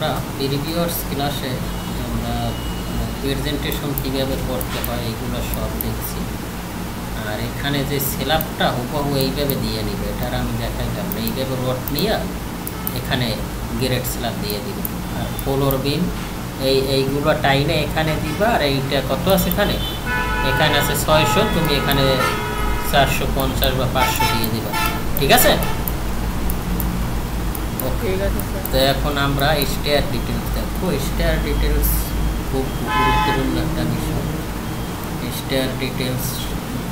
আমরা প্রিভিয়াস ক্লাসে আমরা প্রেজেন্টেশন কীভাবে করতে হয় এগুলো সব দেখছি। আর এখানে যে সেলাপটা হুবহু এইভাবে দিয়ে নিবে, এটার আমি দেখাইলাম না। এইভাবে রড নিয়ে এখানে গ্রেড স্ল্যাব দিয়ে দিবে। আর ফ্লোর বিম এইগুলো টাইনে এখানে দিবা। আর এইটা কত আছে এখানে, এখানে আছে 600, তুমি এখানে 450 বা 500 দিয়ে দিবা। ঠিক আছে? ওকে, তো এখন আমরা স্টেয়ার ডিটেলস দেখবো। স্টেয়ার ডিটেলস খুব গুরুত্বপূর্ণ একটা বিষয়। স্টেয়ার ডিটেলস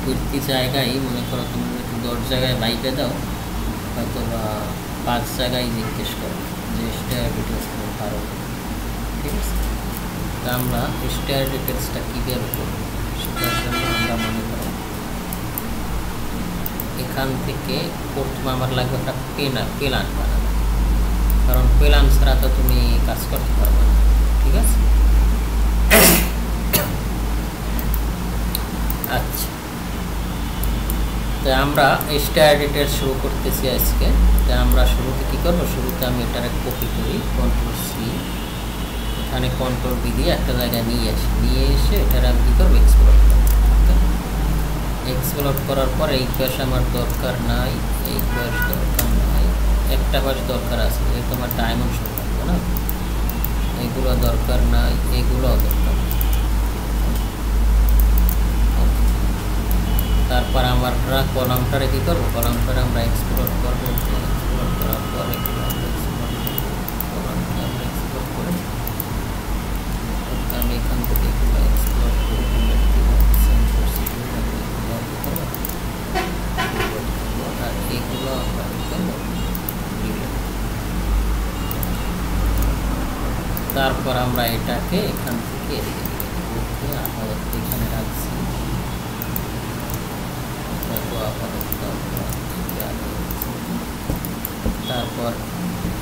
প্রতি জায়গায় মনে করো তুমি 10 জায়গায় বাইকে দাও, হয়তো বা 5 জায়গায় জিজ্ঞেস করো যে স্টেয়ার ডিটেলস তুমি পারো। ঠিক আছে? তা আমরা স্টেয়ার ডিটেলসটা কীভাবে করবো সেটার জন্য আমরা মনে করো এখান থেকে প্রথমে আমার লাগবে একটা প্ল্যান বানানো, কারণ প্ল্যান ছাড়া তো তুমি কাজ করতে পারবে না। ঠিক আছে? আচ্ছা, তো আমরা স্টেয়ার ডিটেলস শুরু করতেছি আজকে। তো আমরা শুরুতে কী করবো, শুরুতে আমি এটার কপি করি, Ctrl+C, এখানে Ctrl+V দিয়ে একটা জায়গায় নিয়ে এসে এটার আমি কী করবো, এক্সপ্লোর করবো। এক্সপ্লোর করার পর এই পাশ আমার দরকার নাই, এই পাশ দরকার নাই, একটা পাশ দরকার আছে, যেহেতু আমার ডাইমেনশন লাগবে না, এগুলো দরকার নাই, এগুলো দরকার। তারপর আমরা কলামটারে কী করবো, কলামটারে আমরা এক্সপ্লোর করবো। এক্সপ্লোর করার পর এগুলো আমরা এক্সপ্লোর করে আমি এখান থেকে এগুলো এক্সপ্লোর করে আর এগুলো আমরা তারপর আমরা এটাকে এখান থেকে এখানে রাখছি। তারপর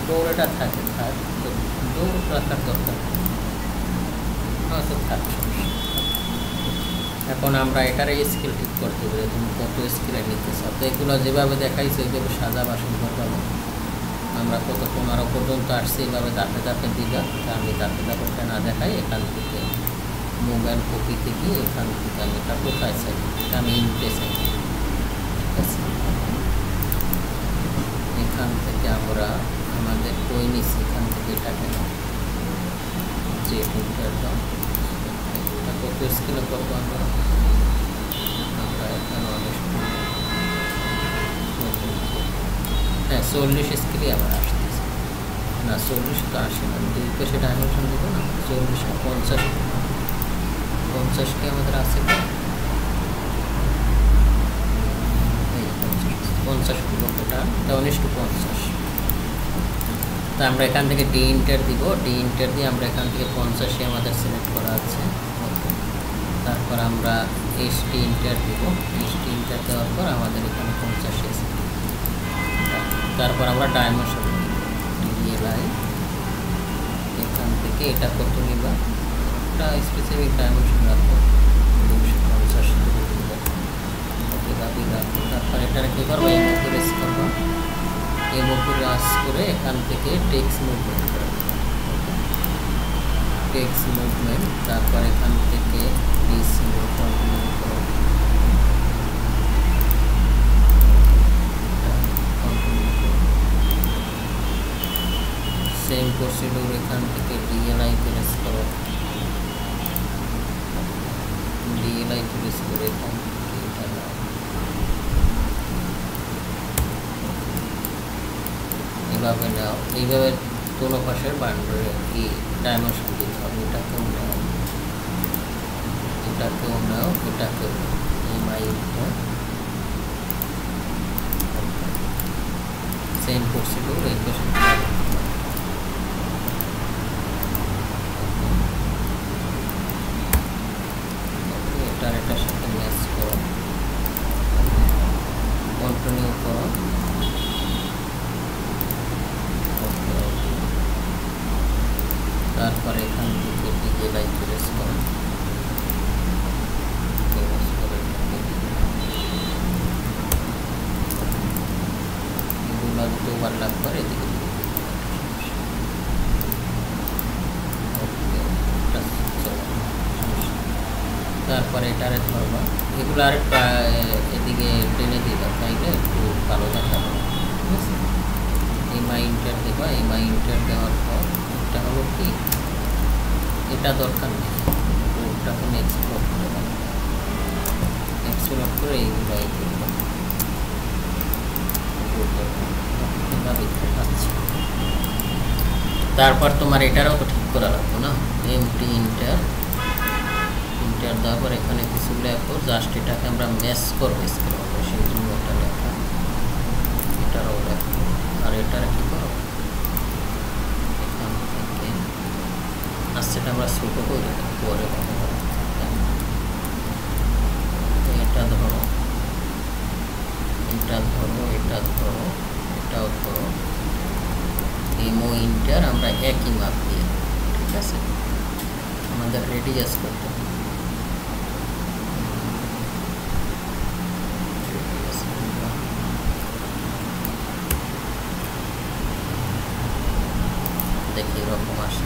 দৌড়টা থাকে, দৌড় রাখার দরকার হয়তো থাকছে। এখন আমরা এটার স্কেল ঠিক করতে পারি, তুমি কত স্কেলে নিতে চাও। তো এগুলো যেভাবে দেখাইছে ওইভাবে সাজাবা সুন্দর পাবো। আমরা কত 15 পর্যন্ত আসছি, এইভাবে ধাপে ধাপে দিবা। আমি ধাপে ধাপে না দেখাই, এখান থেকে মোবাইল কপিতে গিয়ে এখান থেকে আমি এটা কোথায় চাই, এটা আমি ইনটে চাই। ঠিক আছে? এখান থেকে আমরা আমাদের কই নিচ্ছি, এখান থেকে এটাকে যে দাও কত স্কেলে করবো আমরা এখানে হ্যাঁ 40 স্কেলে আবার আসতেছে না, 40 তো আসে না, দুই পাশে ডাইমেনশন দেবো না, 40 না 50কে আমাদের আছে 50 দিব, এটা 1:50। তো আমরা এখান থেকে ডি ইন্টার দিব, ডি ইন্টার দিয়ে আমরা এখান থেকে 50 আমাদের সিলেক্ট করা আছে। তারপর আমরা এসটি ইন্টার দিব, এসটি ইন্টার দেওয়ার পর আমাদের এখানে 50 এসে, তারপর আমরা ডাইমেনশন ডিএলআই এখান থেকে এটা কত নিবা, একটা স্পেসিফিক ডাইমেনশন রাখবো 250 রাখবো। তারপর এটার কী করবো, রেস করবো, রাস করে এখান থেকে টেক্সট মুভমেন্ট করবো, টেক্সট মুভমেন্ট। তারপর এখান থেকে সেম প্রসিডিউর এখান থেকে ডিএলআই প্রেস করো, ডিএলআই প্রেস করে এখান থেকে এভাবে নাও। এইভাবে কোনো পাশের বাউন্ডারি কি ডাইমেনশন দিতে হবে, এটাকেও নাও, এটাকেও নাও, এটাকেও সেম প্রসিডিউর এই পাশে এটার সাথে ম্যাচ করো, কন্টিনিউ করো। তারপরে এখান থেকে ডিএলআই প্রেস করো, এগুলো দুটো ওভারল্যাপ করে এদিকে এটারে ধরবা, এগুলো আর এদিকে টেনে দিবা, তাইলে একটু ভালো দেখাবো। ঠিক আছে, এমআই ইন্টার দেবা। এমআই ইন্টার দেওয়ার পর এটা হলো কি, এটা দরকার নেই, ওটা তুমি এক্সপ্লোর করে দেবে। এক্সপ্লোর করে এইগুলো তারপর তোমার এটারও তো ঠিক করা লাগবে না, এমটি ইন্টার দেওয়ার পর এখানে কিছু লেখো, জাস্ট এটাকে আমরা ম্যাচ করবো স্ক্রিন, সেই জন্য এটা লেখা, এটারও লেখো। আর এটার কি করো, এখান থেকে আসছেটা আমরা ছোটো করে পরে এটা ধরো, এটা ধরো, এটা ধরো, এটাও ধরো, এমও ইন্টার আমরা একই মাপ দিয়ে, ঠিক আছে, আমাদের রেডিয়াস করতে হবে। দেখি এরকম আসে।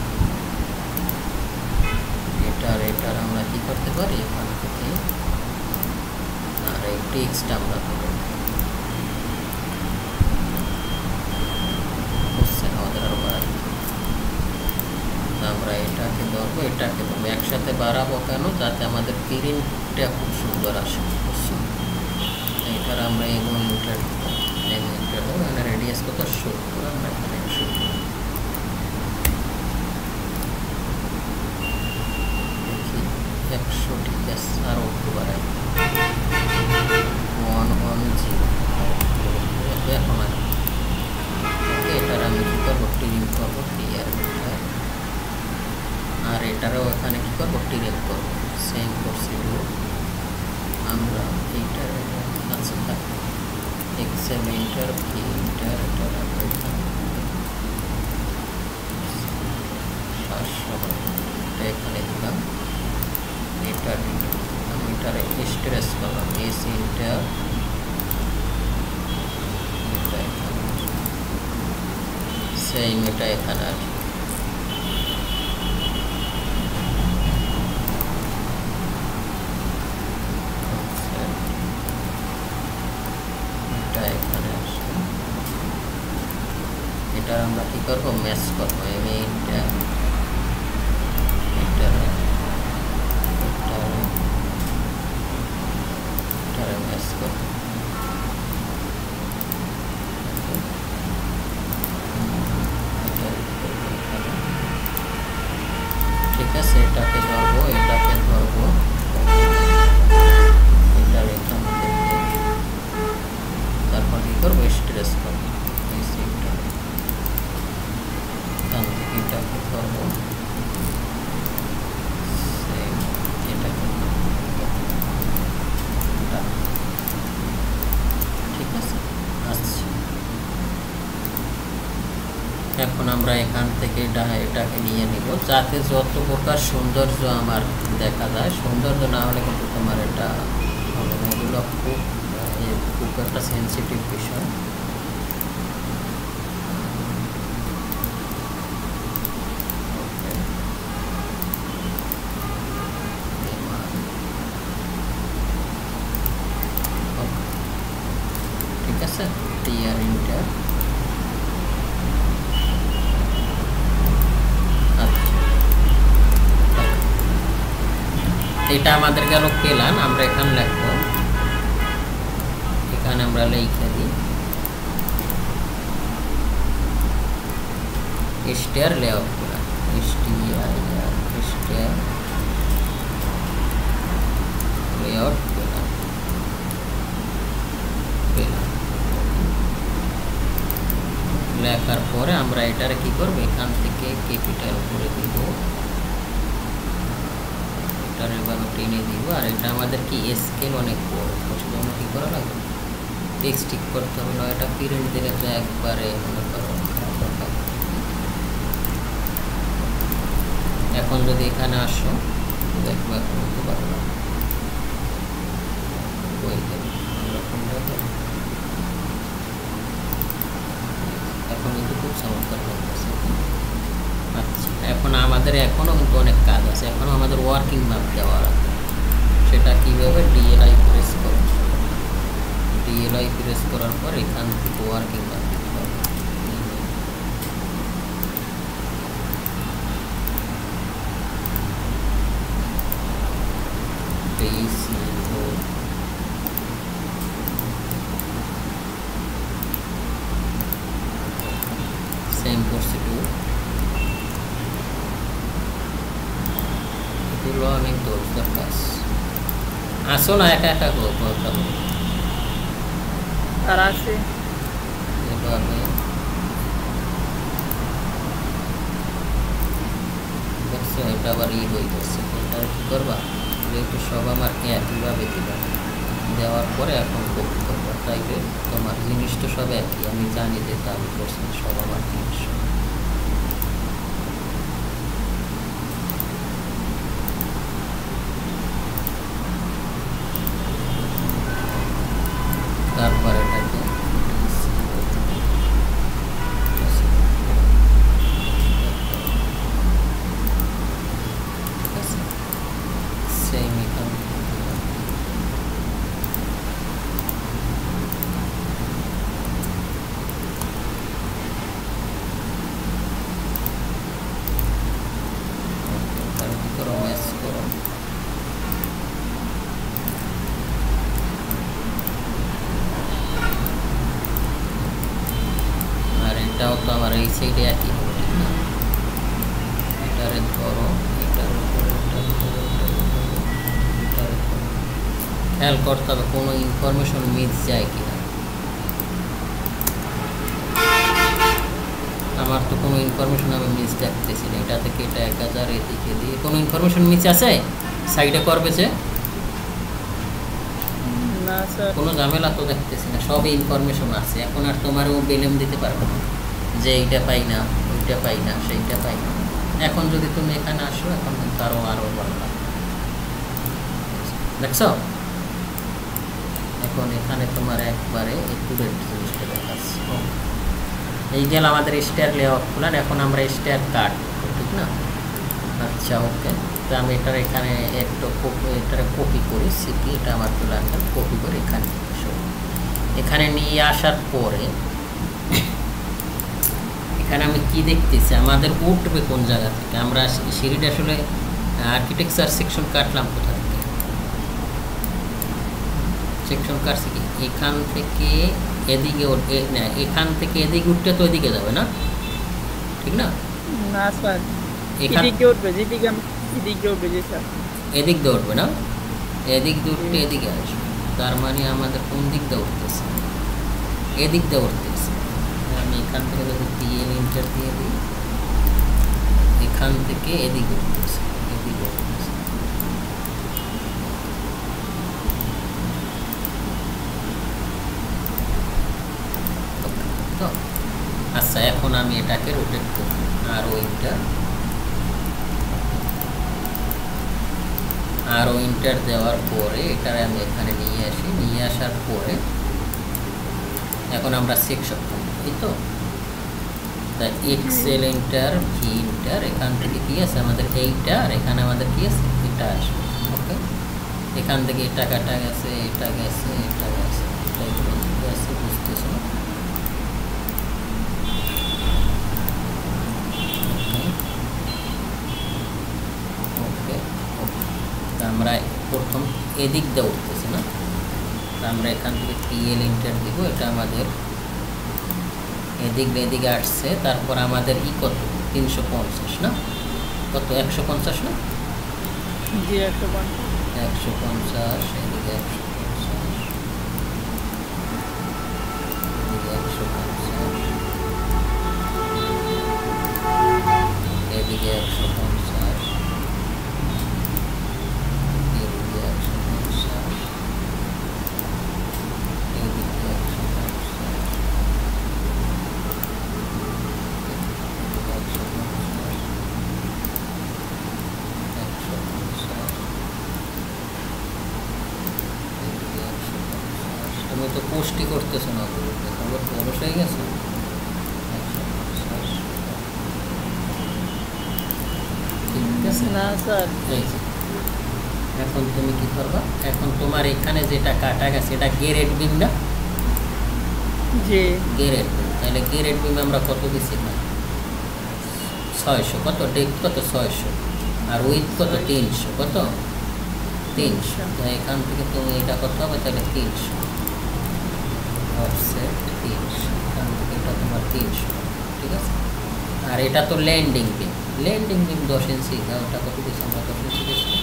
এটার আমরা কি করতে পারি, এখান থেকে আর এই টেক্সট আমরা ধরো, আমাদের আরো বাড়াই, আমরা এটাকে ধরবো, এটাকে ধরবো, একসাথে বাড়াবো কেন, যাতে আমাদের প্রিন্টটা খুব সুন্দর আসে। এটার আমরা এমও ইন্টার দেবো, এখানে রেডিয়াস কত 70, আমরা এখানে 70 100, ঠিক আছে, আরও একটু বাড়াই 110, এখন আর এটার আমি কী করবো, টিরিং করবো, আর এটারও এখানে কী করবো, টিরিং করবো, সেম প্রসিডিউর আমরা এইটার আছে থাকবে এক্সেল ইন্টার ভি ইন্টার, এটার আমরা এখানে 700 এখানে দিলাম। এটার আমি এটারে স্ট্রেস করলাম, এস ইন্টার, এটা এখানে সেম, এটা এখানে আছে, এটা এখানে আসে। এটার আমরা কি করবো, ম্যাচ করবো, এমএ ইন্টার, এটারে ম্যাচ করবো, ঠিক আছে। এটাকে ধরবো, এটাকে ধরবো, এটার এখান থেকে তারপর কি করবো, স্ট্রেস করবো, এখান থেকে এটাকে ধরবো, এটাকে, ঠিক আছে। আচ্ছা, এখন আমরা এখান থেকে এটাকে নিয়ে নিব, যাতে যত প্রকার সৌন্দর্য আমার দেখা যায়, সৌন্দর্য না হলে কিন্তু তোমার এটা হবে না, এগুলো খুব একটা সেন্সিটিভ বিষয়। ঠিক আছে, টিআর ইন্টার, এটা আমাদের গেল পেলাম, আমরা এখানে লিখবো, এখানে আমরা লিখে দিই স্টার লেআউট পেলাম, স্টার লেআউট পেলাম, লেখার পরে আমরা এটারে কি করব, এখান থেকে ক্যাপিটাল করে দিব, এটার এভাবে টেনে দিব। আর এটা আমাদের কি স্কেল অনেক বড়, সেজন্য কি করা লাগবে, টেক্সট ঠিক করতে হবে, না এটা প্রিন্ট দিলে তো একবারে মনে করো। এখন যদি এখানে আসো দেখবো, এখন তো পারো না, এখন কিন্তু খুব চমৎকার করতেছে। আচ্ছা, এখন আমাদের এখনও কিন্তু অনেক কাজ আছে, এখনও আমাদের ওয়ার্কিং ম্যাপ দেওয়া আছে, সেটা কীভাবে ডিএলআই প্রেস করো, ডিএলআই প্রেস করার পর এখান থেকে ওয়ার্কিং বার দিতে হবে। সেম প্রসিডিউর, এগুলো অনেক দরকার কাজ। আসো না একা একা কথা বলো, আর আছে এভাবে দেখছো, এটা আবার ই হয়ে গেছে। এটা কি করবা, যেহেতু সব আমার একইভাবে দিবা, দেওয়ার পরে এখন কপি করবা, তাইলে তোমার জিনিস তো সব একই, আমি জানি যে তা আমি করছি সব আমার জিনিস। তারপরে এটাকে সেম এখানে করো, ম্যাচ করো। আর এটাও তো আমার এই সাইডে একই হবে, ঠিক না? এটারে ধরো, এটার উপরে খেয়াল করতে হবে কোনো ইনফরমেশন মিস যায় কিনা। আমার তো কোনো ইনফরমেশন আমি মিস দেখতেছি না, এটা থেকে এটা 1000 এদিকে দিয়ে কোনো ইনফরমেশন মিস আছে সাইডে করবে যে না স্যার, কোনো ঝামেলা তো দেখতেছি না, সব ইনফরমেশন আছে। এখন আর তোমারও বেলেম দিতে পারবো না যে এইটা পাই না, ওইটা পাই না, সেইটা পাই না। এখন যদি তুমি এখানে আসো, এখন কিন্তু আরও ভালো লাগবে, দেখছো? এখন এখানে তোমার একবারে একুরেট জিনিসটা দেখাচ্ছে। এই গেল আমাদের স্টার লেআউট প্ল্যান। এখন আমরা স্টার কাট, ঠিক না? আচ্ছা, ওকে। তো আমি এটার এখানে একটু এটার কপি করি, সিপি, এটা আমার প্ল্যানটা কপি করে এখানে এখানে নিয়ে আসার পরে এখানে আমি কি দেখতেছি, আমাদের উঠবে কোন জায়গা থেকে। আমরা সিঁড়িটা আসলে আর্কিটেকচার সেকশন কাটলাম কোথা থেকে, সেকশন কাটছি কি এখান থেকে এদিকে, এখান থেকে এদিকে উঠতে তো এদিকে যাবে না, ঠিক না? না স্যার, এদিকে উঠবে, যেদিকে আমি এদিকে উঠবে, যে স্যার এদিক দিয়ে উঠবে না, এদিক দিয়ে উঠতে এদিকে আসবে। তার মানে আমাদের কোন দিক দিয়ে উঠতেছে, এদিক দিয়ে উঠতেছে। আমি এখান থেকে যদি ডিএল ইন্টার দিয়ে দিই, এখান থেকে এদিকে উঠতেছে, এদিকে উঠতেছে। তো আচ্ছা, এখন আমি এটাকে রোটেট করি, আর ইন্টার দেওয়ার পরে এটারে আমি এখানে নিয়ে আসি, নিয়ে আসার পরে এখন আমরা সেকশন করব, এই তো। তাই এক্সেল ইন্টার, ভি ইন্টার, এখান থেকে কি আছে আমাদের এইটা, আর এখানে আমাদের কি আছে এটা আসবে। ওকে, এখান থেকে এটা কাটা গেছে, এটা গেছে, এটা গেছে, এটা গেছে, বুঝতেছ না? ওকে, ওকে। আমরা প্রথম এদিক দিয়ে উঠতেছে না, আমরা এখান থেকে পিএল ইন্টার দিব, এটা আমাদের এদিকে আসছে। তারপর আমাদের ই কত 350 না, কত 150 না, জি 150, 150, এদিকে 150, এদিকে 150, এদিকে 150, এদিকে 150, এদিকে 150, তুমি তো পোস্টই করতেছো না, খবর খবর হয়ে গেছে। ঠিক আছে, না স্যার, এই যে এখন তুমি কি করবা, এখন তোমার এখানে যেটা কাটা গেছে এটা গেরেট বিম না, জি গেরেট বিম। তাহলে গেরেট বিম আমরা কত দিছি না 600, কত ডেপথ কত 600, আর উইথ কত 300, কত 300। তো এখান থেকে তুমি এটা কত হবে তাহলে 300 অফসেট 300, এখান থেকে এটা তোমার 300, ঠিক আছে। আর এটা তো ল্যান্ডিং বিম, ল্যান্ডিং বিম 10 ইঞ্চি, ওটা কত দিচ্ছি আমরা 10 ইঞ্চি দিচ্ছি,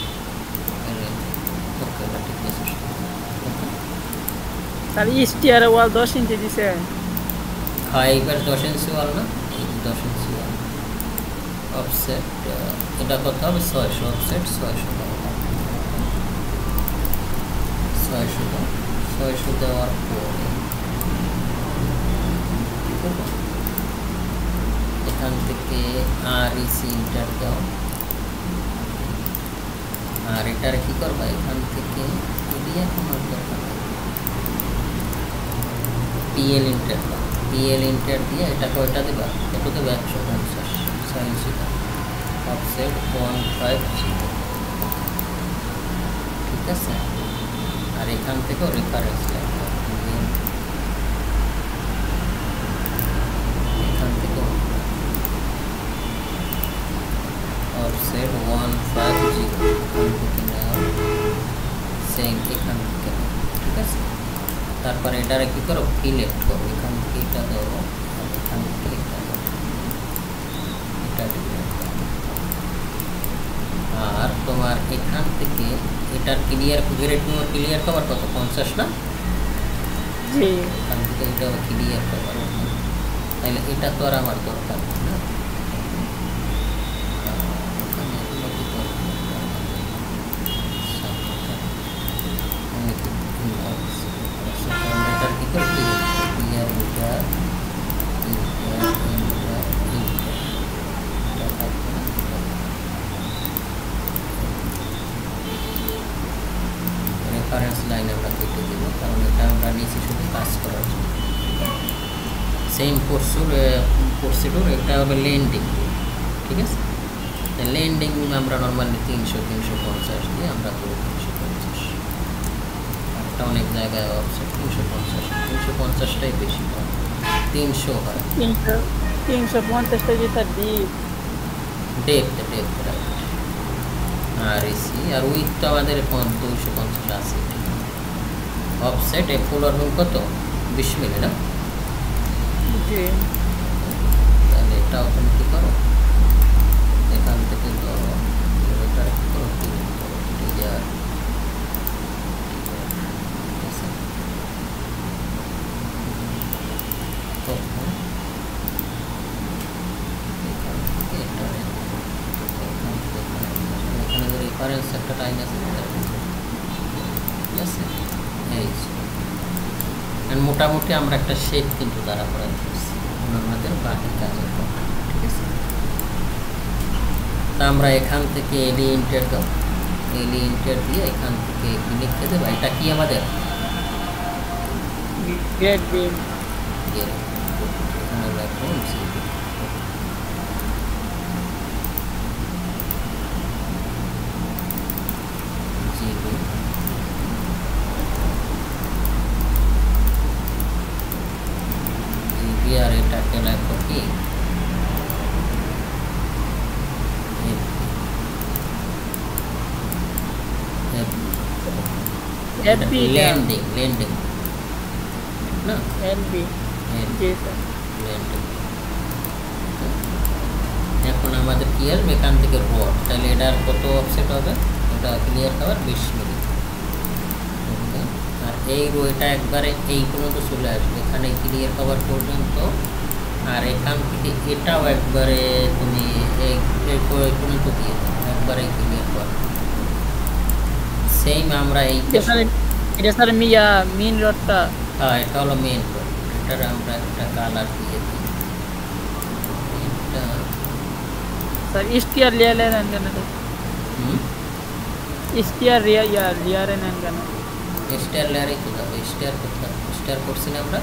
ওকে ওটা ঠিক আছে। আর স্টিয়ার ওয়াল 10 ইঞ্চি দিছে। হ্যাঁ এইবার 10 ইঞ্চি ওয়াল না, এই 10 ইঞ্চি ওয়াল অফসেট, এটা কত হবে 600, অফসেট 600 600 দেওয়ার পরে এখান থেকে আর ইসি ইন্টার দাও, আর এটার কি করবা এখান থেকে এরিয়া তোমার দরকার পিএল ইন্টার দাও, পিএল ইন্টার দিয়ে এটা কয়টা দেবা, কত দেবে 150 6 ইঞ্চি অফসেট 150, ঠিক আছে। আর এখান থেকেও রেফারেন্স এখান থেকেও অফসেট 150 এখান থেকে নেওয়া, সেম এখান থেকে, ঠিক আছে। তারপরে এটারে কি করো সিলেক্ট করো, এখান থেকে এটা ধরো, আর এখান থেকে এটা ধরো, এটা ডিলিট করো। আর তোমার এখান থেকে এটার ক্লিয়ার গেরেট বিমের ক্লিয়ার কভার কত 50 না, জি এখান থেকে এটা ক্লিয়ার কভার, তাহলে এটা তো আর আমার দরকার নেই না, এটার কি করে ক্লিয়ার ইন্টার রেফারেন্স লাইন আমরা কেটে দেব, কারণ এটা আমরা নিচে শুধু কাজ করার জন্য। সেম প্রসিডিউর এটা হবে ল্যান্ডিং, ঠিক আছে। ল্যান্ডিং আমরা নর্মালি 300-350 দিয়ে আমরা করি 350, একটা অনেক জায়গায় অফসেট 350টাই বেশি হয়, 300 হয় 350টা যেটা ডিপ ডেপথ রাইট। আর এসি আর উইথ তো আমাদের 250 আছে। অফসেট এ ফুল অর্বন কত 20 মিলি না, জি তাহলে এটাও তুমি কী করো এখান থেকে ধরো এটা কি করো ক্লিয়ার, তখন এখান থেকে এটা এখানে যে রেফারেন্স একটা টাইম আছে, ঠিক আছে। এই মোটামুটি আমরা একটা শেড কিন্তু দ্বারা করা দিচ্ছি আমাদের বাকি কাজের পর, ঠিক আছে। তা আমরা এখান থেকে এলি ইন্টার দাও, এলি ইন্টার দিয়ে এখান থেকে লিখে দেবো এটা কি আমাদের গেট বিম, এখানে রাখবো জিবি, জিবি জিবি আর এটাকে রাখবো কি এফবি ল্যান্ডিং না এলবি, জি স্যার ল্যান্ডিং। এখন আমাদের কি আসবে এখান থেকে রড, তাহলে এটার কত অফসেট হবে, এটা ক্লিয়ার কভার 20 মিলি, ওকে। আর এই রো এটা একবারে এই পর্যন্ত চলে আসবে এখানে ক্লিয়ার কভার পর্যন্ত, আর এখান থেকে এটাও একবারে তুমি এই পর্যন্ত দিয়ে দাও একবারে ক্লিয়ার কভার। সেম আমরা এই এটা স্যার মিয়া মেইন রডটা, হ্যাঁ এটা হলো মেন রড, এটার আমরা একটা কালার দিয়ে দিই, এটা স্যার স্টিয়ার লেয়ার নেন কেন, স্টিয়ার লেয়ার নেন কেন, স্টার লেয়ারে তো যাবো, স্টার কোথায় স্টার করছি না আমরা,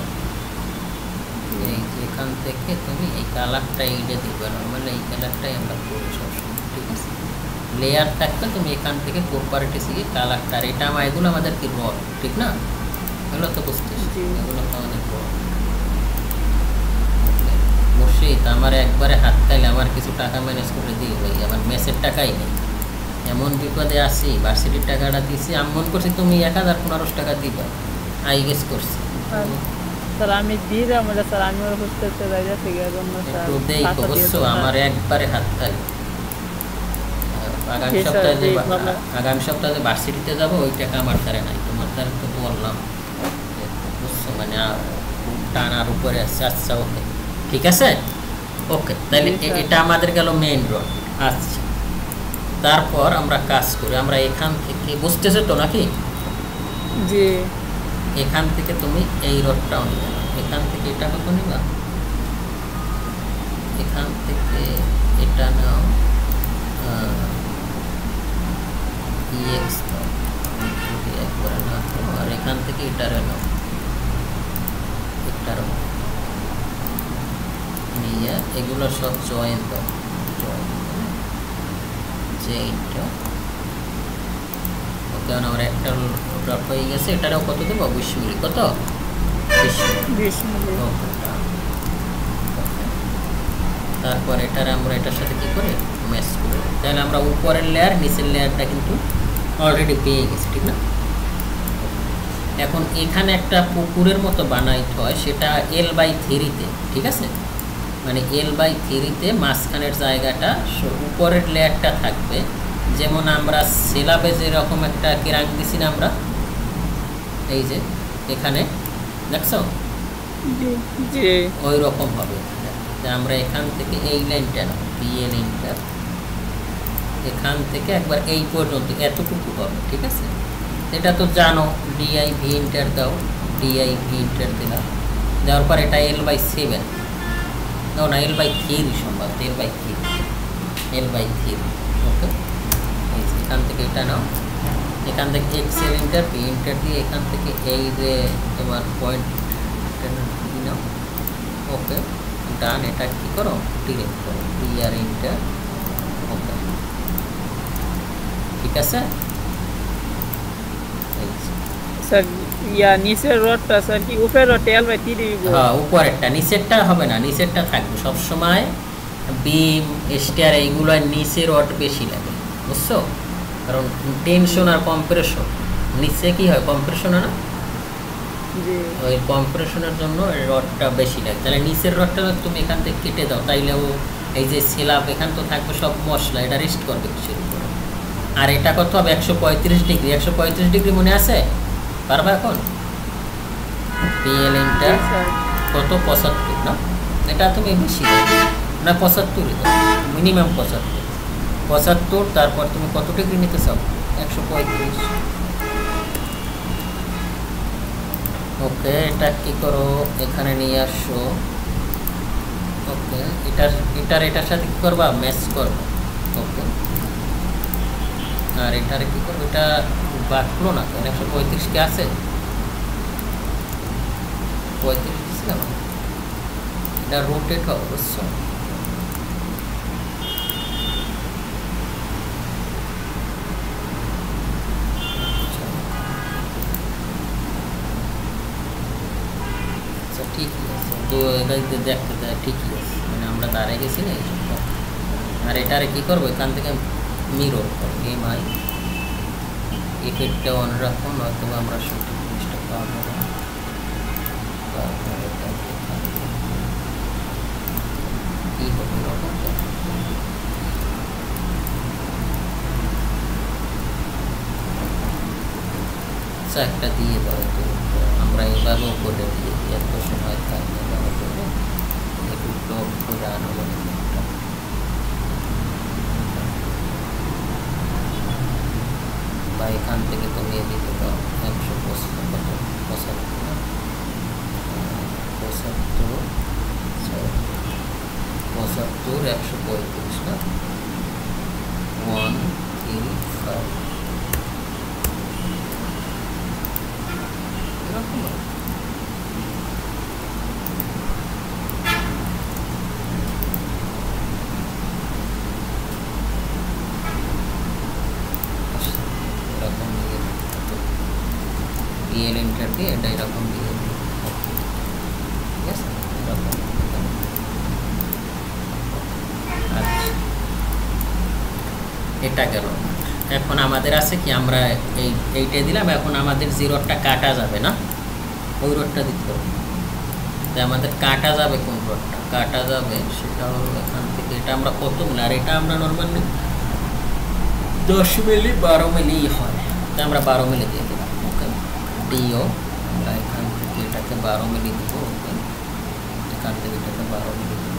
এই এখান থেকে তুমি এই কালারটা এইটা দিবে, নর্মালি এই কালারটাই আমরা করি সবসময়, ঠিক আছে। লেয়ার থাকবে, তুমি এখান থেকে প্রপার্টিস গিয়ে কালারটা, আর এটা এগুলো আমাদের কি রড, ঠিক না? এগুলো তো বুঝতেছি, এগুলো তো আমাদের রড। বসেই তো আমার একবারে হাত খাইলে আমার কিছু টাকা ম্যানেজ করে দিই ভাই, আমার মেসের টাকাই নেই, এমন বিপদে আসি, ভার্সিটির টাকাটা দিছি, আমি মনে করছি তুমি 1015 টাকা দিবা, আই গেস করছি। স্যার আমি দিয়ে দাম এটা স্যার, আমি ওর হোস্টেলতে যাই যাচ্ছি জন্য স্যার একটু দেই বুঝছো, আমার একবারে হাত খাই। আগামী সপ্তাহে ভার্সিটিতে যাবো, ওই টাকা আমার ধারে নাই, তোমার ধারে তো বললাম বুঝছো, মানে টানার উপরে আছে। আচ্ছা ওকে, ঠিক আছে, ওকে, তাহলে এটা আমাদের গেল মেইন রোড। আচ্ছা, তারপর আমরা কাজ করি, আমরা এখান থেকে, বুঝতেছো তো নাকি? জি। এখান থেকে তুমি এই রোডটাও নিবে, এখান থেকে এটা কত নিবা, এখান থেকে এটা নাও EX দাও, একবারে না, আর এখান থেকে এটারে নাও, এটারও নিয়ে এগুলো সব জয়েন দাও, জয়েন যে এইটা ওকে, আমার একটা ড্রপ হয়ে গেছে, এটারও কত দেবো, 20 মিলি, কত 20 মিলি। তারপর এটার আমরা এটার সাথে কি করে ম্যাচ করে, তাহলে আমরা উপরের লেয়ার নিচের লেয়ারটা কিন্তু অলরেডি পেয়ে গেছি, ঠিক না? এখন এখানে একটা পুকুরের মতো বানাইতে হয়, সেটা L/3-তে, ঠিক আছে, মানে L/3-তে মাঝখানের জায়গাটা উপরের লেয়ারটা থাকবে, যেমন আমরা সেলাবে যেরকম একটা কেরাং দিছি না আমরা, এই যে এখানে দেখছো, ওই রকম হবে। আমরা এখান থেকে এই লাইনটা না, BA লাইনটা এখান থেকে একবার এই পর্যন্ত এতটুকু হবে, ঠিক আছে? এটা তো জানো, DIV ইন্টার দাও, DIV ইন্টার দিলাম, দেওয়ার পর এটা L/7 দাও না, L/3 সম্ভবত, L/3 ওকে। এখান থেকে এটা নাও, এখান থেকে এক্সেল ইন্টার, পি ইন্টার দিয়ে এখান থেকে এই যে তোমার পয়েন্ট নাও, ওকে ডান। এটা কি করো, ডিলিট করো, PR ইন্টার, ওকে, ঠিক আছে। স্যার ইয়া নিচের রডটা স্যার কি উপরের রডটা L/3 দিব? হ্যাঁ, উপরেরটা, নিচেরটা হবে না, নিচেরটা থাকবে সব সময়। বিম স্টিয়ার এইগুলো নিচের রড বেশি লাগে, বুঝছো? কারণ টেনশন আর কম্প্রেশন, নিচে কি হয়, কম্প্রেশন হয় না, ওই কম্প্রেশনের জন্য রডটা বেশি লাগে। তাহলে নিচের রডটা তুমি এখান থেকে কেটে দাও, তাইলে ও এই যে সেলাপ এখান তো থাকবে সব মশলা, এটা রেস্ট করবে কিছুর উপরে। আর এটা কত হবে, 135 ডিগ্রি, 135 ডিগ্রি মনে আছে, পারবা এখন? PL ইন্টার কত, 75 না, এটা তুমি বেশি না, 75 মিনিমাম 75। তারপর তুমি কত ডিগ্রি নিতে চাও, 135, ওকে। এটা কি করো, এখানে নিয়ে আসো, ওকে। এটার সাথে কি করবা, ম্যাচ করবো, ওকে। আর এটারে কি করবো, এটা বাঁকলো না, 135 কি আছে, 35 দিছিলাম, এটা রোটেট হবে, বুঝছো? আচ্ছা ঠিকই আছে, তো এটা দেখতে দেয় ঠিকই আছে, মানে আমরা দাঁড়ায় গেছি না এই জন্য। আর এটারে কি করবো, এখান থেকে মিরর করবো, MI ইফেক্টটা অন রাখো, নয়তো আমরা সঠিক জিনিসটা পাবো না। কি হবে রকমটা, আচ্ছা একটা দিয়ে দাও, তো আমরা এভাবেও করে দিয়ে দিই, এত সময় থাকবে একটু টপ করে আনো, বা এখান থেকে তুমি দিতে দাও 135 না, 135 এরকম। PL এন্টার দিয়ে এটা এরকম দিয়ে দিই, ঠিক আছে এরকম। আচ্ছা এটা গেল। এখন আমাদের আছে কি আমরা এইটাই দিলাম, এখন আমাদের যে রডটা কাটা যাবে না ওই রডটা দিতে হবে। তাই আমাদের কাটা যাবে কোন রডটা কাটা যাবে সেটা হলো এখান থেকে, এটা আমরা কত মিলি, আর এটা আমরা নর্মালি 10 মিলি 12 মিলি হয়, তাই আমরা 12 মিলি দিয়ে দিলাম। ওকে ডিও আমরা এখান থেকে এটাকে 12 মিলি দিব, ওকে এখান থেকে এটাকে 12 মিলি দিব।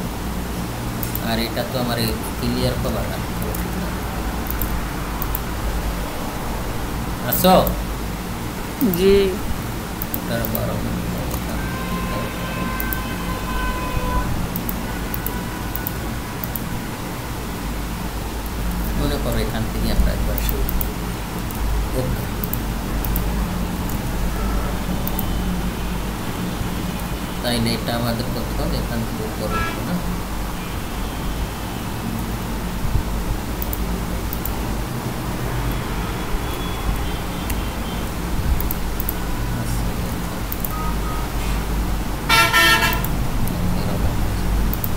আর এটা তো আমার ক্লিয়ার কভার রাখতে হবে, ঠিক না? আসো জি এটার 12 মিলি মনে করো এখান থেকে আমরা একবার শুরু। ওকে তাইলে এটা আমাদের করতে হবে এখান থেকে উপর উঠবো না,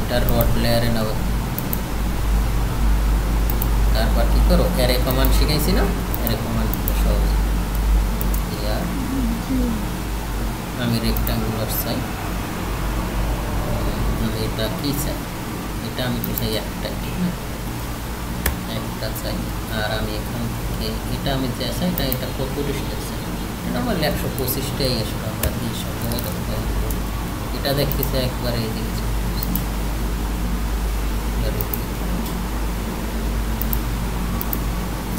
এটা রড লেয়ারে নেব। তারপর কি করো অ্যারে কমান্ড শিখাইছি না, অ্যারে কমান্ড সহজ। আমি রেক্টাঙ্গুলার চাই, আমি এটা কি চাই, এটা আমি তো চাই একটা, ঠিক না একটা চাই। আর আমি এখান থেকে এটা আমি যা চাই এটা এটা কত ডিস্টেন্স চাই, এটা আমার 125টাই আসলে আমরা দিই সম্ভবত। এটা দেখতেছি একবারে এদিকে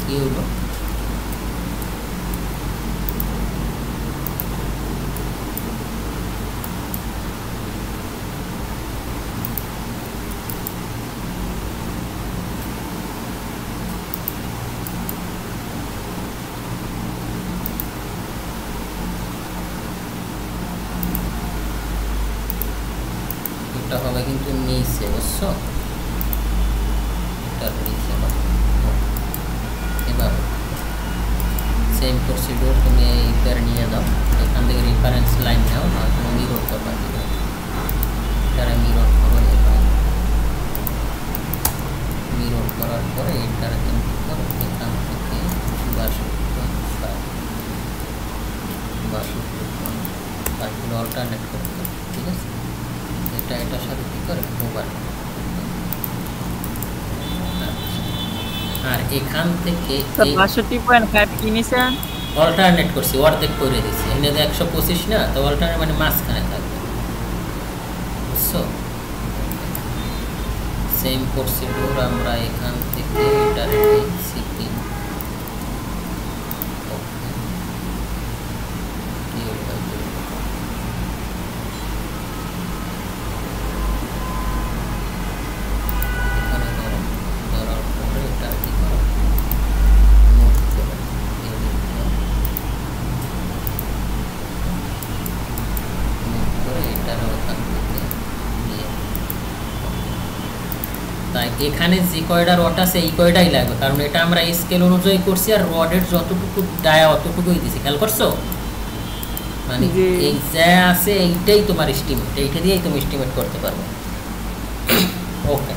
কি হলো, এটা হবে কিন্তু নিচে, বুঝছো এটার নিচে হবে। এভাবে সেম প্রসিডিওর তুমি এইবার নিয়ে দাও, এখান থেকে রেফারেন্স লাইন নাও, আর তুমি মিরর করবা, এটারে মিরর করো, এবার মিরর করার পরে এটারে তুমি কী করো এখান থেকে 62.5 অল্টারনেট করতে হবে, ঠিক আছে এটা এটার সাথে কী করে ওভার। আর এখান থেকে 62.5 কি নিছেন, অল্টারনেট করছি, অর্ধেক করে দিচ্ছি, এনে 125 না তো অল্টারনেট মানে মাঝখানে থাকবে, বুঝছো সেম প্রসিডিওর আমরা এখান থেকে এটার সিপি এখানে যে কয়টা রড আছে এই কয়টাই লাগবে, কারণ এটা আমরা স্কেল অনুযায়ী করছি আর রডের যতটুকু ডায়া অতটুকুই দিছি, খেয়াল করছো মানে এই যা আছে এইটাই তোমার এস্টিমেট, এইটা দিয়েই তুমি এস্টিমেট করতে পারবে। ওকে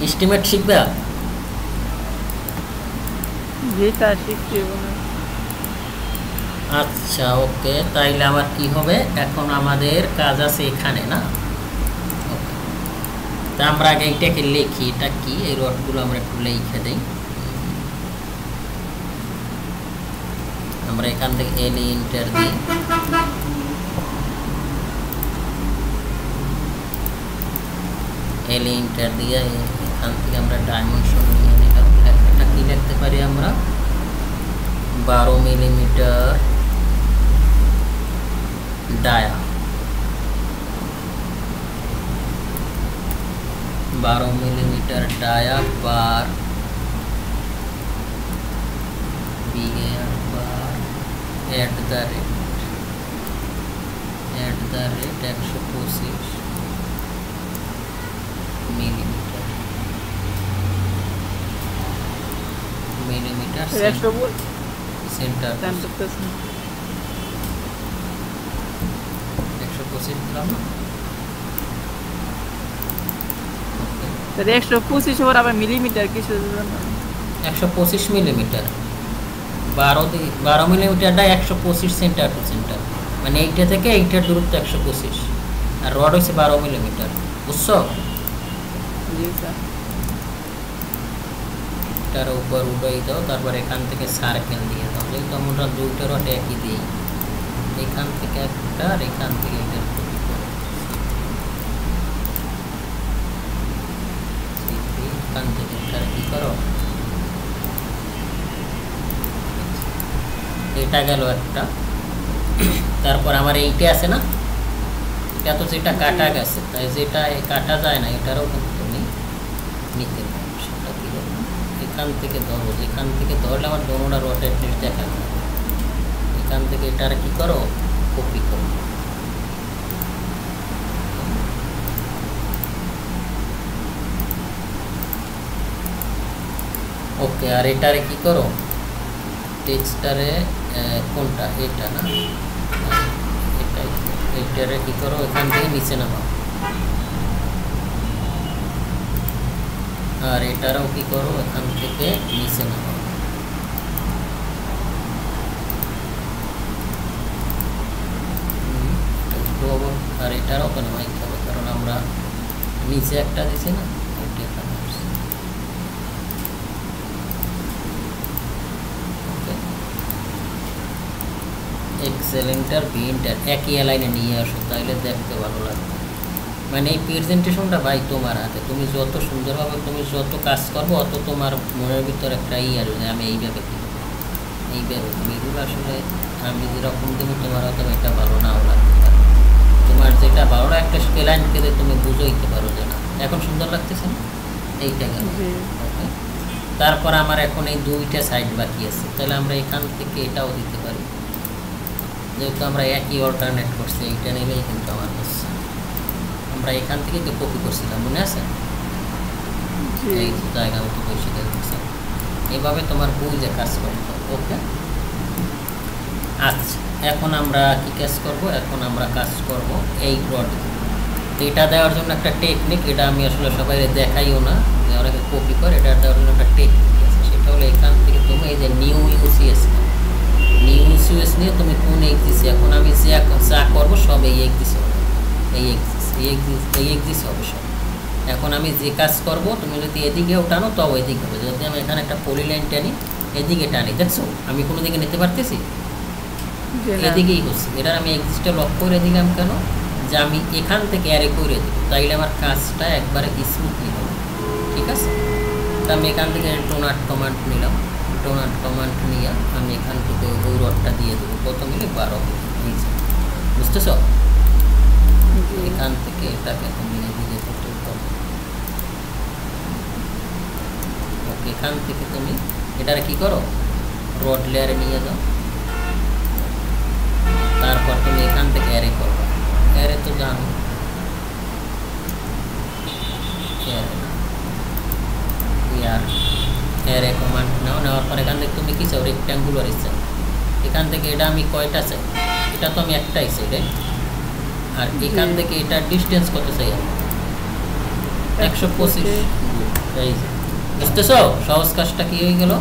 এস্টিমেট শিখবে, যেটা শিখতে হবে। আচ্ছা ওকে তাইলে আমার কি হবে, এখন আমাদের কাজ আছে এখানে না, তা আমরা আগে এইটাকে লিখি, এটা কি এই রডগুলো আমরা একটু লিখে দিই। আমরা এখান থেকে এল ইন্টার দিই, এল ইন্টার দিয়ে এখান থেকে আমরা ডাইমেনশন নিয়ে নিলাম। এটা কি লিখতে পারি আমরা 12 millimetre dia, 12 millimetre dia bar বিএর bar at the rate 125 millimetre centre. 125 দিলাম না স্যার 125 ওর আবার মিলিমিটার কিছু জন্য 125 মিলিমিটার 12 মিলিমিটারটা 125 সেন্টার টু সেন্টার মানে এইটা থেকে এইটার দূরত্ব 125 আর রড হচ্ছে 12 মিলিমিটার বুঝছো জি স্যার এটার উপর উঠাই দাও তারপর এখান থেকে সার্কেল দিয়ে দাও যেহেতু আমরা দুইটা রড একই দিই এখান থেকে একটা আর এখান থেকে এটা এখান থেকে এটা কি করো এটা গেল একটা তারপর আমার এইটা আছে না এটা তো যেটা কাটা গেছে তাই যেটা কাটা যায় না এটারও কিন্তু তুমি নিতে পারো সেটা কি করবো এখান থেকে ধরো যেখান থেকে ধরলে আমার দোনোটা রোটেট দেখা যাবে এখান থেকে এটার কি করো কপি করো ওকে আর এটারে কি করো টেক্সটারে কোনটা এটা না এটাই এটারে কি করো এখান থেকে নিচে নামাও আর এটারও কি করো এখান থেকে নিচে নামাও আর এটারও তো নামাইতে হবে কারণ আমরা নিচে একটা দিছি না এক্সেল ইন্টার বি ইন্টার একই লাইনে নিয়ে আসো তাহলে দেখতে ভালো লাগবে মানে এই প্রেজেন্টেশনটা ভাই তোমার হাতে তুমি যত সুন্দরভাবে তুমি যত কাজ করবো অত তোমার মনের ভিতর একটা আসবে আমি এইভাবে তুমি এগুলো আসলে আমি যেরকম দেবো তোমার হয়তো এটা ভালো নাও লাগতে পারে তোমার যেটা ভালো একটা লাইন পেলে তুমি বুঝাইতে পারো যে না এখন সুন্দর লাগতেছে না এইটা গেল তারপর আমার এখন এই দুইটা সাইড বাকি আছে তাহলে আমরা এখান থেকে এটাও দিতে পারি যেহেতু আমরা একই অল্টারনেট করছি এইটা নিলেই কিন্তু আমার হচ্ছে আমরা এখান থেকে তো কপি করছিলাম মনে আছে এই জায়গা মতো বসে দিচ্ছি এইভাবে তোমার বুঝে কাজ করতে হবে ওকে আচ্ছা এখন আমরা কি কাজ করব এখন আমরা কাজ করব এই রড এটা দেওয়ার জন্য একটা টেকনিক এটা আমি আসলে সবাই দেখাইও না যে অনেকে কপি করে এটা দেওয়ার জন্য একটা টেকনিক আছে সেটা হলো এখান থেকে তুমি এই যে নিউ ইউসিএস নিয়ে তুমি কোন এক্সিস এখন আমি যা করবো সব এই এক্সিস হবে এই এক্সিস হবে সব এখন আমি যে কাজ করব তুমি যদি এদিকেও টানো তাও এদিকে হবে যদি আমি এখানে একটা পলিলাইন টানি এদিকে টানি দেখছো আমি কোনো দিকে নিতে পারতেছি এদিকেই হচ্ছে এটার আমি এক্সিসটা লক করে দিলাম কেন যে আমি এখান থেকে অ্যারে করে দেবো তাইলে আমার কাজটা একবারে স্মুথলি হবে ঠিক আছে তা আমি এখান থেকে ডোনাট কমান্ড নিলাম ডোনাট কমান্ড নিয়ে আমি এখান থেকে ওই রডটা দিয়ে দেবো কত মিলে 12 নিচে বুঝতেছ এখান থেকে এটাকে তুমি এদিকে করতে পারো ওকে এখান থেকে তুমি এটারে কি করো রড লেয়ারে নিয়ে যাও তারপর তুমি এখান থেকে অ্যারে করবে অ্যারে তো জানো অ্যারে কমান্ড নাও নেওয়ার পর এখান থেকে তুমি কি চাও রেক্ট্যাঙ্গুলার চাও এখান থেকে এটা আমি কয়টা চাই এটা তো আমি একটাই চাই রে আর এখান থেকে এটা ডিস্টেন্স কত চাই আমি 125 এই বুঝতেছ সহজ কাজটা কি হয়ে গেল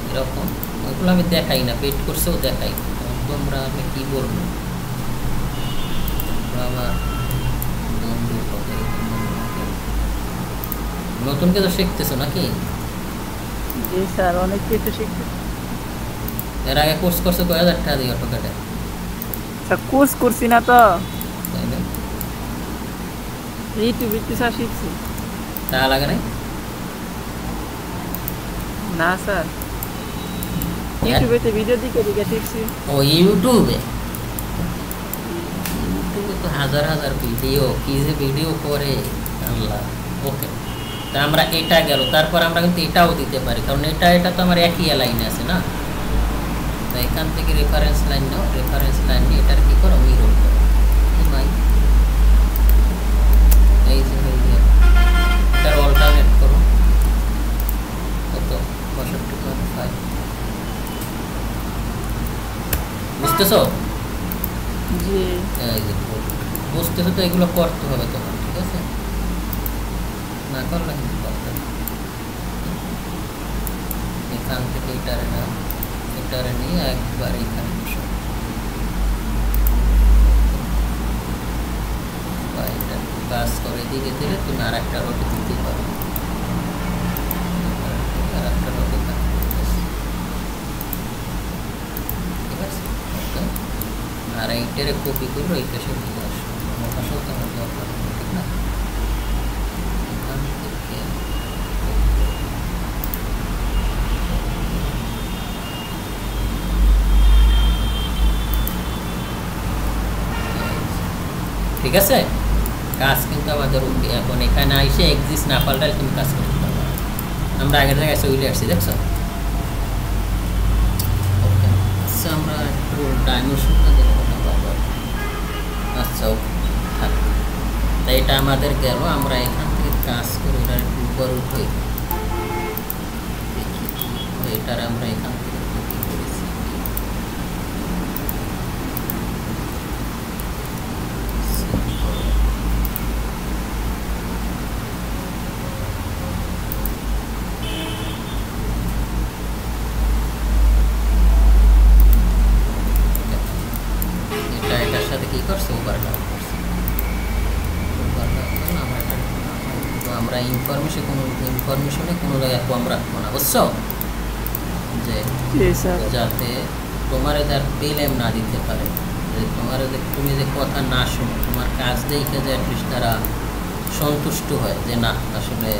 এরকম ওইগুলো আমি দেখাই না পেট করছেও দেখাই তোমরা আমি কি বলবো আমার বন্ধুর কথা নতুন কিছু শিখতেছো নাকি জি স্যার অনেক কিছু শিখতেছি এর আগে কোর্স করছো কয় হাজার টাকা দিয়ে অটোক্যাডে স্যার কোর্স করছি না তো তাই না ইউটিউবে কি স্যার শিখছি টাকা লাগে নাই না স্যার ইউটিউবে ভিডিও দেখে শিখছি ও ইউটিউবে তো হাজার হাজার ভিডিও কি যে ভিডিও করে আল্লাহ ওকে তা আমরা এটা গেল তারপর আমরা কিন্তু এটাও দিতে পারি কারণ এটা তো আমার একই লাইনে আছে না তো এখান থেকে রেফারেন্স লাইন নাও রেফারেন্স লাইন নিয়ে এটার কি করো মিরর করো ভাই এই যে এটার অল্টারনেট করো কত 65.5 বুঝতেছো জি এই যে বুঝতেছো তো, এগুলো করতে হবে তোমার, ঠিক আছে? না করলে কিন্তু করতে না। এখান থেকে এটারে নিয়ে একবার এখানে বসো, বা এটা কাজ করে দিকে দিলে তুমি আর একটা রোটে দিতে পারো, আর একটা রোটে ঠিক আছে। ওকে, আর এইটারে কপি করবো, এই পাশে দিয়ে আসবো, আমার পাশেও তো আমার দরকার নেই, ঠিক না? এখান থেকে ঠিক আছে, কাজ কিন্তু আমাদের ওকে। এখন এখানে এসে এক্সিস্ট না পাল্টালে তুমি কাজ করতে পারবে। আমরা আগের জায়গায় চলে আসছি, দেখছো? ওকে, আচ্ছা আমরা একটু ডাইমেনশনটা দেবো না বাবা। আচ্ছা ওকে, থাক। তাই এটা আমাদের গেল। আমরা এখান থেকে কাজ করে এটা একটু উপর উঠে দেখি এটার আমরা এখান থেকে কপি করেছি। এটার সাথে কি করছে, ওভারল্যাপ করছে। আমরা ইনফরমেশনে কোনো জায়গায় কম রাখবো না, বুঝছো? যে যাতে তোমার যার পেলেম না দিতে পারে, যে তোমার তুমি যে কথা না শোনো, তোমার কাজ দেখে যে অ্যাটলিস্ট তারা সন্তুষ্ট হয় যে না আসলে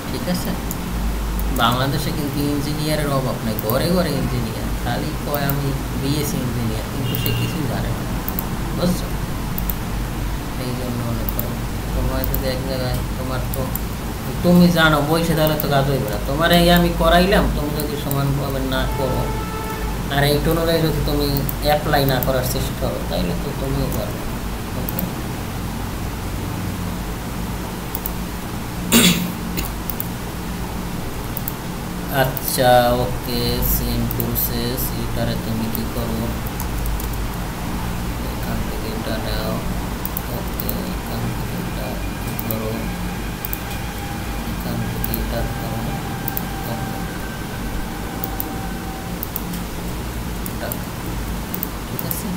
ঠিক আছে। বাংলাদেশে কিন্তু ইঞ্জিনিয়ারের অভাব নেই, ঘরে ঘরে ইঞ্জিনিয়ার, খালি কয় আমি বিএসসি ইঞ্জিনিয়ার, কিন্তু সে কিছুই জানে না, বুঝছো? এই জন্য অনেক তোমার যদি এক জায়গায় তোমার তো তুমি জানো বইসে, তাহলে তো কাজ হইবে না। তোমার এই আমি করাইলাম, তুমি যদি সমানভাবে না করো আর এই অনুযায়ী যদি তুমি অ্যাপ্লাই না করার চেষ্টা করো, তাইলে তো তুমিও পারবে। আচ্ছা ওকে, সেম প্রসেস। এটারে তুমি কি করো, এখান থেকে এটা নাও। ওকে, এখান থেকে এটা কি করো, এখান থেকে এটা করো। ঠিক আছে,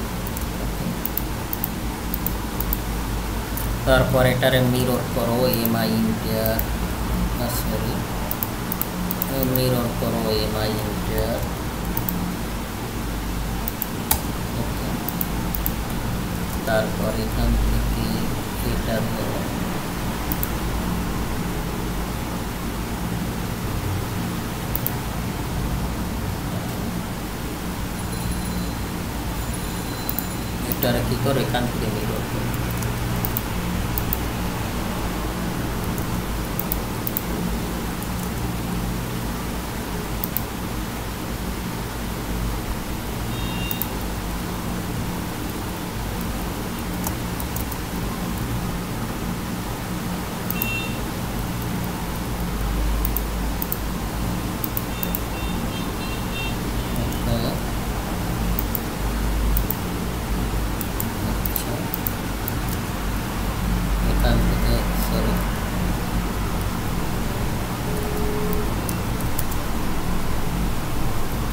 তারপর এটারে মিরর করো, এমআই ইন্টার, সরি মিরর করো এমআই ইন্টার। ওকে, তারপর এখান থেকে এটা করো, এটারে কি করো, এখান থেকে মিরর করো।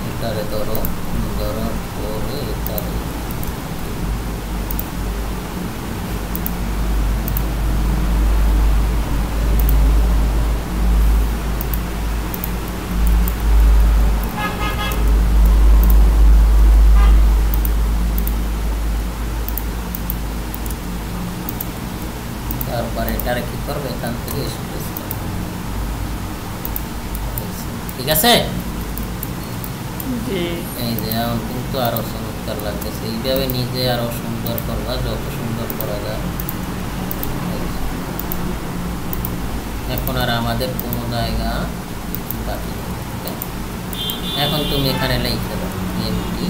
এটারে ধরো, ধরার পরে এটারে তারপরে এটারে কি করবে, এখান থেকে স্পেস করবে। ঠিক আছে, এই যে এখন কিন্তু আরো চমৎকার লাগতেছে। এইভাবে নিজে আরো সুন্দর করবা, যত সুন্দর করা যায়। এখন আর আমাদের কোনো জায়গা বাকি নেই। এখন তুমি এখানে লিখে দাও এমটি,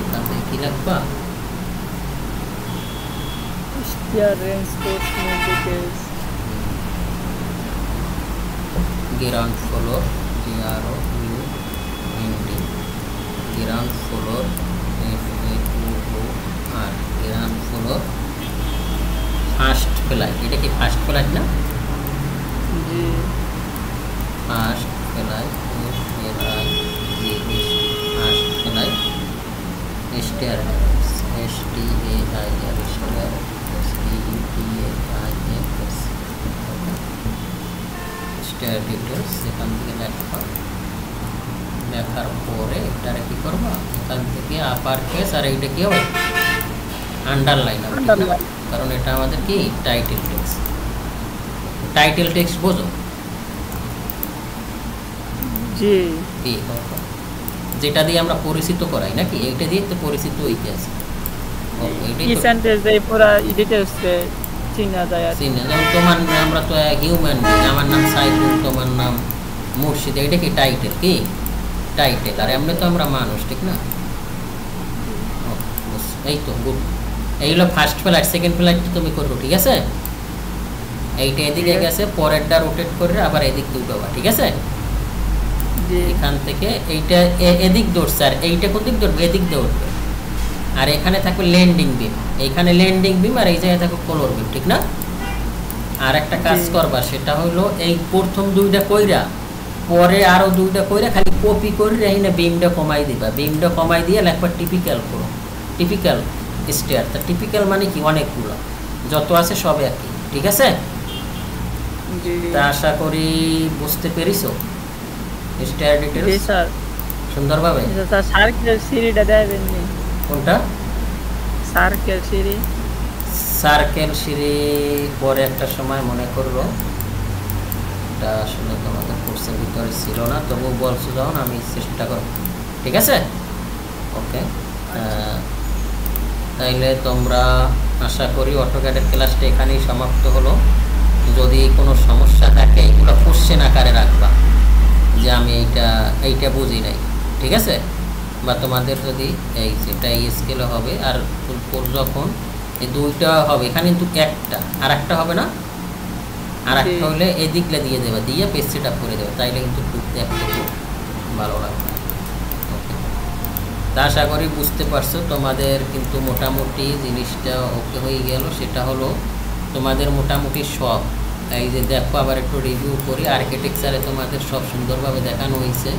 এখান থেকে কি লিখবা, ground floor, GROUND, ground floor, FAUO আর গ্রাউন্ড ফ্লোর ফার্স্ট ফ্লাইট। এটা কি ফার্স্ট ফ্লাইট না? জি first flight first flight stair STAIR stair stair details এখান থেকে লেখার পরে এটারে কি করবা, এখান থেকে আপার কেস আর এইটা কি হবে আন্ডারলাইন হবে, কারণ এটা আমাদের কি টাইটেল টেক্সট। টাইটেল টেক্সট বোঝো? জি কি যেটা দিয়ে আমরা পরিচিত করাই নাকি, এইটা দিয়ে তো পরিচিত হইতে আছে। কি সেন্টেন্স দেই পুরো ডিটেইলস চিনা যায় আর চিনা, যেমন তোমার আমরা তো হিউম্যান বিং, আমার নাম সাইফুল, তোমার নাম মুর্শিদ, এটা কি টাইটেল? কি টাইটেল। আর এমনি তো আমরা মানুষ, ঠিক না? এই তো গুড। এইগুলো ফার্স্ট ফ্লাইট, সেকেন্ড ফ্লাইট তুমি করো, ঠিক আছে? এইটা এদিকে গেছে, পরেরটা রোটেট করে আবার এদিক দুটোবা, ঠিক আছে? এখান থেকে এইটা এদিক দৌড়ছে আর এইটা কোন দিক দৌড়বে? এদিক দৌড়বে। আর এখানে থাকবে ল্যান্ডিং বিম, এইখানে ল্যান্ডিং বিম, আর এই জায়গায় থাকবে কলর বিম, ঠিক না? আর একটা কাজ করবা, সেটা হলো এই প্রথম দুইটা কইরা পরে আরো দুইটা কইরা খালি কপি করে এইখানে বিমটা কমাই দিবা। বিমটা কমাই দিয়ে লেখবা টিপিক্যাল করো, টিপিক্যাল স্টেয়ার। তা টিপিক্যাল মানে কি? অনেকগুলো, যত আছে সব একই, ঠিক আছে? তা আশা করি বুঝতে পেরেছো স্টেয়ার ডিটেইলস? জি স্যার, সুন্দরভাবে। স্যার সার্কেল সিঁড়িটা দেবেন নি? কোনটা? সার্কেল সিঁড়ি। সার্কেল সিঁড়ি পরে একটা সময় মনে করবো, এটা আসলে তোমাদের কোর্সের ভিতরে ছিল না, তবু বলছো যখন আমি চেষ্টা করব, ঠিক আছে? ওকে, তাইলে তোমরা আশা করি অটোক্যাডের ক্লাসটা এখানেই সমাপ্ত হলো। যদি কোনো সমস্যা থাকে এগুলো কোশ্চেন আকারে রাখবা যে আমি এইটা বুঝি নাই, ঠিক আছে? বা তোমাদের যদি এই যেটা এই স্কেলে হবে আর যখন এই দুইটা হবে, এখানে কিন্তু একটা আর একটা হবে না, আর একটা হলে এদিকলে দিয়ে দেবে, দিয়ে পেজ সেট আপ করে দেবে, তাইলে কিন্তু খুব দেখতে খুব ভালো লাগবে। ওকে, তা আশা করি বুঝতে পারছো। তোমাদের কিন্তু মোটামুটি জিনিসটা ওকে হয়ে গেল। সেটা হলো তোমাদের মোটামুটি সব এই যে দেখো, আবার একটু রিভিউ করি। আর্কিটেকচারে তোমাদের সব সুন্দরভাবে দেখানো হয়েছে,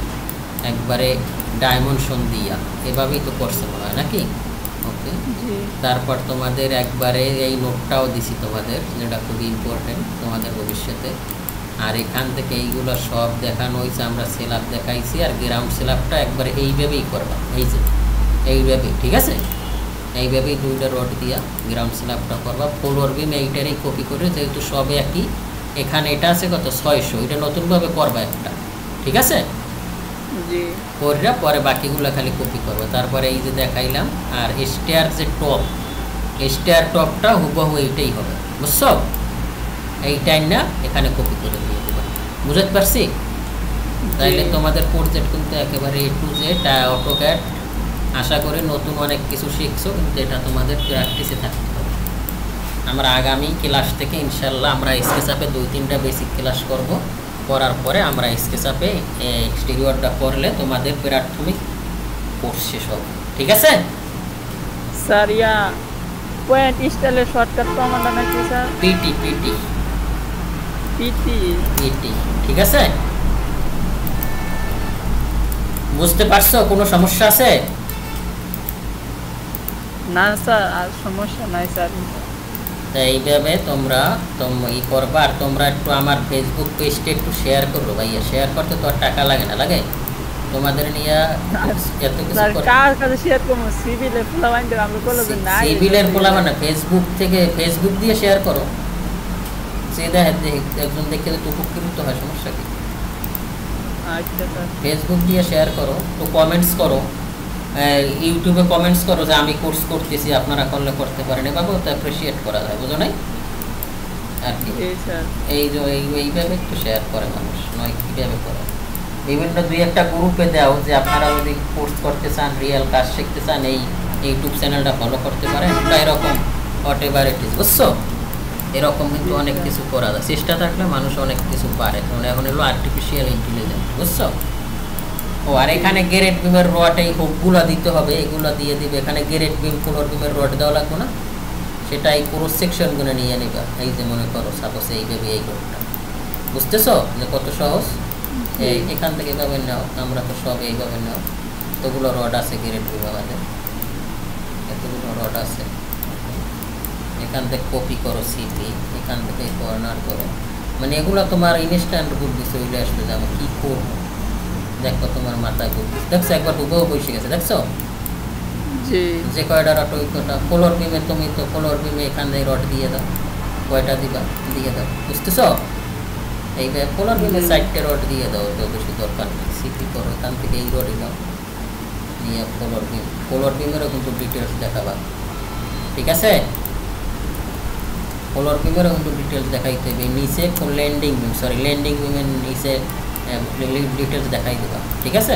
একবারে ডাইমেনশন দিয়া, এভাবেই তো করছে মনে হয় নাকি? ওকে, তারপর তোমাদের একবারে এই নোটটাও দিছি তোমাদের, যেটা খুবই ইম্পর্টেন্ট তোমাদের ভবিষ্যতে। আর এখান থেকে এইগুলো সব দেখানো হয়েছে, আমরা সেলাপ দেখাইছি। আর গ্রাউন্ড সেলাপটা একবারে এইভাবেই করবা, এই যে এইভাবেই, ঠিক আছে? এইভাবেই দুইটা রড দিয়া গ্রাউন্ড সেলাপটা করবা। ফ্লোর বিম এইটারই কপি করে, যেহেতু সব একই, এখানে এটা আছে কত 600, এটা নতুনভাবে করবা একটা, ঠিক আছে? পরে বাকিগুলো খালি কপি করবো। তারপরে এই যে দেখাইলাম। আর স্টেয়ার যে টপ, স্টেয়ার টপটা হুবহু এইটাই হবে, বুঝছো? এইটাই না এখানে কপি করে দিয়ে দেবো, বুঝতে পারছি? তাইলে তোমাদের প্রজেক্ট কিন্তু একেবারে A to Z অটোক্যাড। আশা করি নতুন অনেক কিছু শিখছো, কিন্তু এটা তোমাদের প্র্যাকটিসে থাকতে হবে। আমরা আগামী ক্লাস থেকে ইনশাল্লাহ আমরা স্কেচআপে 2-3টা বেসিক ক্লাস করব। করার পরে আমরা স্কেচআপে এক্সটেরিয়রটা করলে তোমাদের প্রাথমিক কোর্স শেষ হবে, ঠিক আছে? স্যার ইয়া পয়েন্ট স্টাইলের শর্টকাট কমান্ড নাকি স্যার? পিটি, ঠিক আছে? বুঝতে পারছো? কোনো সমস্যা আছে? না স্যার, আর সমস্যা নাই স্যার। এইভাবে তোমরা ই করবা। আর তোমরা একটু আমার ফেসবুক পেজটা একটু শেয়ার করো ভাইয়া। শেয়ার করতে তো আর টাকা লাগে না, লাগে? তোমাদের নিয়ে এত কিছু কার কাছে শেয়ার করব? সিভিলের পোলাবান দিয়ে আমরা কলেজে নাই। সিভিলের পোলাবান না, ফেসবুক দিয়ে শেয়ার করো। সে দেখে একজন দেখে তো উপকৃত হয়, সমস্যা কি? আচ্ছা স্যার, ফেসবুক দিয়ে শেয়ার করো, তো কমেন্টস করো, ইউটিউবে কমেন্টস করো যে আমি কোর্স করতেছি, আপনারা করলে করতে পারেন, এভাবেও তো অ্যাপ্রিসিয়েট করা যায়, বুঝো নাই? আর কি এই যে এইভাবে একটু শেয়ার করে মানুষ, নয় কীভাবে করে বিভিন্ন 2-1টা গ্রুপে দাও যে আপনারা যদি কোর্স করতে চান, রিয়েল কাজ শিখতে চান, এই ইউটিউব চ্যানেলটা ফলো করতে পারেন, বা এরকম হোয়াট এভার ইট ইজ, বুঝছো? এরকম কিন্তু অনেক কিছু করা যায়, চেষ্টা থাকলে মানুষ অনেক কিছু পারে। কারণ এখন হলো আর্টিফিশিয়াল ইন্টেলিজেন্স, বুঝছো? ও আর এখানে গ্রেড বিমের রড এই হুকগুলো দিতে হবে, এগুলো দিয়ে দিবে। এখানে গ্রেড বিম ফ্লোর বিমের রড দেওয়া লাগবে না, সেটা এই পুরো সেকশনগুলো নিয়ে নিবা। এই যে মনে করো সাপোজ এইভাবে এই রডটা, বুঝতেছো যে কত সহজ? এই এখান থেকে এইভাবে নাও, আমরা তো সব এইভাবে নাও। এতগুলো রড আছে গ্রেড বিম আমাদের, এতগুলো রড আছে। এখান থেকে কপি করো সিপি, এখান থেকে কর্নার করো, মানে এগুলো তোমার ইনস্ট্যান্ট বুদ্ধি চলে আসবে যে আমি কী করবো। দেখো তোমার মাথায় বুদ্ধি, দেখছো একবার হুবহু বসে গেছে, দেখছো যে কয়টা রড ওই কয়টা। ফ্লোর বিমে তুমি তো ফ্লোর বিমে এখান থেকে রড দিয়ে দাও, কয়টা দিবা দিয়ে দাও, বুঝতেছো? এইভাবে ফ্লোর বিমে 4টে রড দিয়ে দাও, তো বেশি দরকার নেই। সিপি করো, এখান থেকে এই রডই নাও নিয়ে ফ্লোর বিমেরও কিন্তু ডিটেলস দেখাবা, ঠিক আছে? ফ্লোর বিমেরও কিন্তু ডিটেলস দেখাইতে হবে। নিচে ল্যান্ডিং বিমের নিচে ডিটেলস দেখাই দেবা, ঠিক আছে?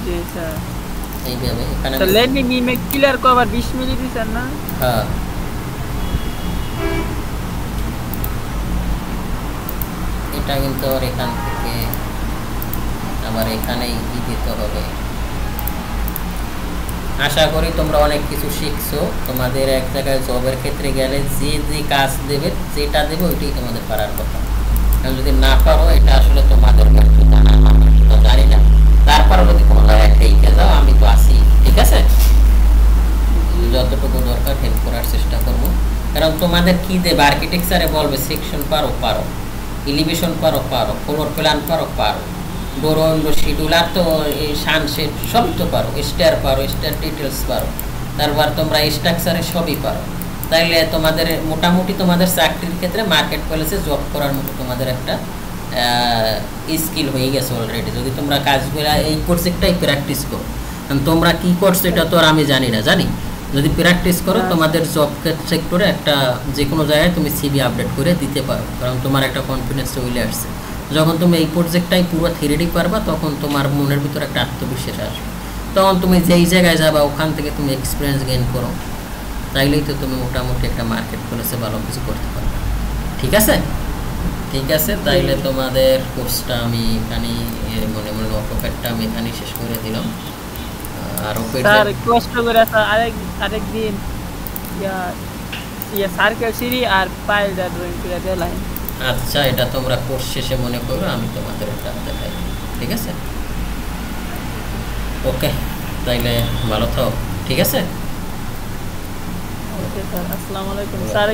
জি স্যার। এইভাবে এখানে তো ল্যান্ডিং বিমে কিলার কভার 20 মিলি দিছেন না? হ্যাঁ, এটা কিন্তু আর এখান থেকে আবার এখানেই দিতে হবে। আশা করি তোমরা অনেক কিছু শিখছো। তোমাদের এক জায়গায় জবের ক্ষেত্রে গেলে যে যে কাজ দেবে, যেটা দেবে ওইটাই তোমাদের পারার কথা। যদি না পারো, এটা আসলে তোমাদের জানি না, তারপরে যদি কোনো জায়গায় ঠেকে যাও, আমি তো আছি, ঠিক আছে? যতটুকু দরকার হেল্প করার চেষ্টা করবো। কারণ তোমাদের কি দেবে, আর্কিটেকচারে বলবে সেকশন পারো, এলিভেশন পারো, ফ্লোর প্ল্যান পারো, ডোর উইন্ডো শিডিউলার তো এই সানসেট সবই তো পারো, স্টার ডিটেলস পারো, তারপর তোমরা স্ট্রাকচারে সবই পারো। তাইলে তোমাদের মোটামুটি তোমাদের চাকরির ক্ষেত্রে মার্কেট প্লেসে জব করার মতো তোমাদের একটা স্কিল হয়ে গেছে অলরেডি, যদি তোমরা কাজগুলো এই প্রজেক্টটাই প্র্যাকটিস করো। তোমরা কি করছো এটা তো আর আমি জানি না, যদি প্র্যাকটিস করো তোমাদের জব সেক্টরে একটা যে কোনো জায়গায় তুমি সিভি আপডেট করে দিতে পারো, কারণ তোমার একটা কনফিডেন্স চলে আসছে। যখন তুমি এই প্রজেক্টটাই পুরো থিওরি পারবা, তখন তোমার মনের ভিতরে একটা আত্মবিশ্বাস আসবে। তখন তুমি যেই জায়গায় যাবা ওখান থেকে তুমি এক্সপিরিয়েন্স গেইন করো, তাইলেই তো তুমি মোটামুটি একটা মার্কেট প্লেসে ভালো কিছু করতে পারবে, ঠিক আছে? তাইলে তোমাদের কোর্সটা আমি এখানে মনে অটোপ্যাডটা আমি এখানে শেষ করে দিলাম। আর স্যার কষ্ট করে আরেকদিন সার্কেল সিঁড়ি আর পাইলটা ড্রয়িং করে দিলাম। আচ্ছা, এটা তোমরা কোর্স শেষে মনে করো, আমি তোমাদের এটা দেখাই, ঠিক আছে? ওকে, তাইলে ভালো থাও, ঠিক আছে? ওকে স্যার, আসসালামু আলাইকুম স্যার।